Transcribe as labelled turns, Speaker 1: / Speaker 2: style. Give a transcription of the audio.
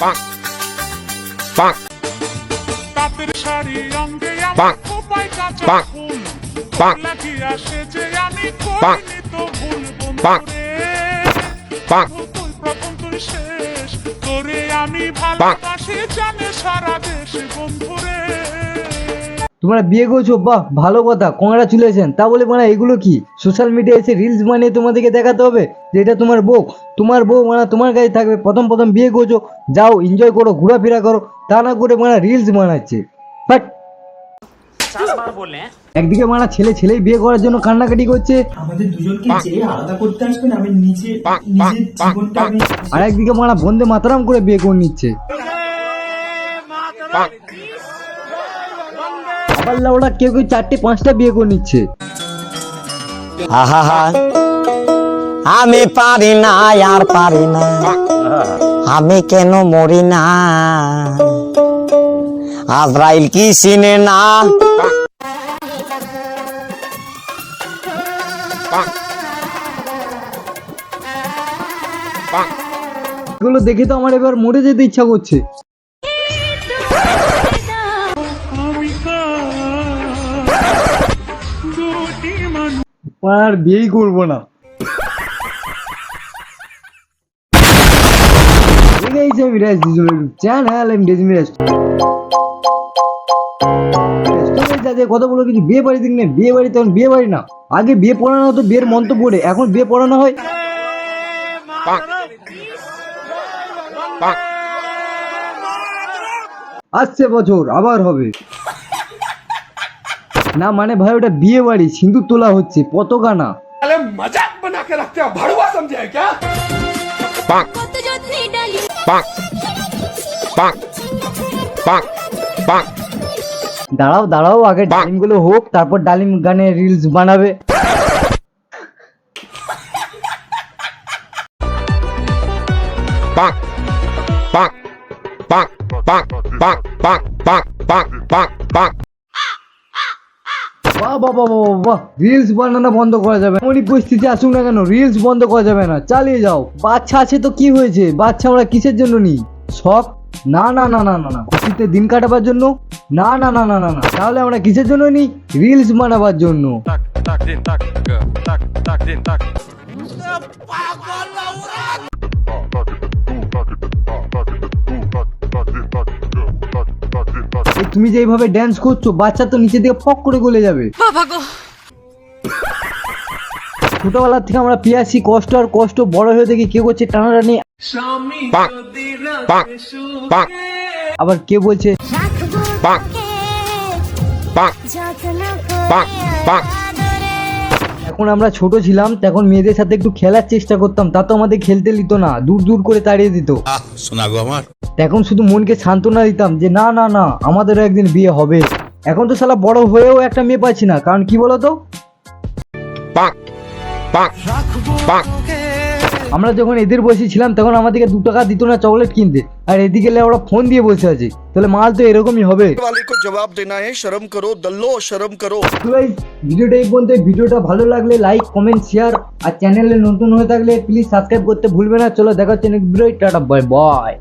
Speaker 1: bonk, bonk,
Speaker 2: তাঁতের শাড়ি অঙ্গে
Speaker 1: bonk,
Speaker 2: খোপায় কাঁচা
Speaker 1: bonk,
Speaker 2: ফুল
Speaker 1: bonk,
Speaker 2: লাগিয়া সেজে আমি
Speaker 1: bonk,
Speaker 2: করিনি তো ভুল
Speaker 1: bonk,
Speaker 2: বন্ধুরে
Speaker 1: bonk,
Speaker 2: তুই প্রথম তুই শেষ তোরে আমি ভালোবাসি জানে সারা দেশ বন্ধুরে।
Speaker 3: তোমরা বিয়ে করছো, বাহ ভালো কথা, কংগ্রাচুলেশন। তা বলে মানে এগুলো কি সোশ্যাল মিডিয়া এসে রিলস বানিয়ে তোমাদেরকে দেখাতে হবে যে এটা তোমার বউ মানে তোমার কাছে থাকবে? প্রথম প্রথম বিয়ে করছো, যাও এনজয় করো, ঘোরাফেরা করো, তা না করে মানে রিলস বানাচ্ছে। বাট একদিকে মানে ছেলেই বিয়ে করার জন্য কান্নাকাটি করছে,
Speaker 4: আমাদের দুজনকে যে আলাদা করতে আসবেন আমি নিজের জীবনটা আমি
Speaker 3: আর একদিকে মানে বন্দে মাতরম করে বিয়ে করে নিচ্ছে।
Speaker 1: bonk,
Speaker 3: আবার ওরা কেউ 4-5টা বিয়ে করে নিচ্ছে।
Speaker 5: আহা আমি পারি না আর পারি না, আমি কেন মরি না, আজরাইল কি চিনে না।
Speaker 1: bonk, bonk,
Speaker 3: এগুলো দেখে তো আমার এবার মরে যেতে ইচ্ছা করছে। আর বিয়েই করবো না। কথা বলো কিছু, বিয়ে বাড়ি দিক নেই, বিয়ে বাড়ি তখন বিয়ে বাড়ি না, আগে বিয়ে পড়ানো হতো বিয়ের মন্ত্র পড়ে, এখন বিয়ে পড়ানো হয়।
Speaker 1: bonk, bonk,
Speaker 3: আসছে বছর আবার হবে না, মানে ভাই ওটা বিয়ে বাড়ি, সিঁদুর তোলা হচ্ছে, পতাকা না।
Speaker 1: bonk, bonk, bonk, bonk, bonk,
Speaker 3: দাঁড়াও আগে ডালিম গুলো হোক, তারপর ডালিম গানে রিলস বানাবে।
Speaker 1: bonk, bonk, bonk, bonk, bonk, bonk, bonk, bonk, bonk, bonk.
Speaker 3: বাহ, রিলস বানানো বন্ধ করা যাবে না। এমনই পরিস্থিতি আসুক না কেন, রিলস বন্ধ করা যাবে না, চালিয়ে যাও। বাচ্চা আছে তো কি হয়েছে, বাচ্চা আমরা কিসের জন্য নিই? শখ? না, খুশিতে দিন কাটাবার জন্য? না, তাহলে আমরা কিসের জন্য নিই? রিলস বানাবার জন্য। এই তুমি যে এইভাবে ড্যান্স করছো, বাচ্চা তো নিচে দিয়ে ফক করে গলে যাবে। ছোটবেলা থেকে আমরা পেয়েছি কষ্ট, আর কষ্ট বড় হয়ে দেখি কেউ করছে টানাটানি,
Speaker 1: bonk, bonk, bonk,
Speaker 3: আবার কে বলছে
Speaker 1: bonk, bonk, bonk, bonk.
Speaker 3: এখন আমরা ছোট ছিলাম তখন মেয়েদের সাথে একটু খেলার চেষ্টা করতাম, তা তো আমাদের খেলতে দিত না, দূর করে তাড়িয়ে দিত।
Speaker 6: শোনা গো আমার,
Speaker 3: তখন শুধু মনকে সান্ত্বনা দিতাম যে না আমাদেরও একদিন বিয়ে হবে। এখন তো শালা বড় হয়েও একটা মেয়ে পাচ্ছি না, কারণ কি বলতো,
Speaker 1: bonk, bonk, bonk,
Speaker 3: আমরা যখন এদের বয়সী ছিলাম তখন আমাদেরকে 2 টাকা দিত না চকলেট কিনতে, আর এদিকে ওরা ফোন দিয়ে বসে আছে, তাহলে মাল তো এরকমই হবে।
Speaker 6: वाले को जवाब देना है, शर्म करो दल्लो, शर्म करो।
Speaker 3: ভিডিওটা এই পর্যন্ত। ভিডিওটা ভালো লাগলে লাইক, কমেন্ট, শেয়ার, আর চ্যানেলে নতুন হয়ে থাকলে প্লিজ সাবস্ক্রাইব করতে ভুলবে না। চলো দেখা হচ্ছে next video, tata, bye bye.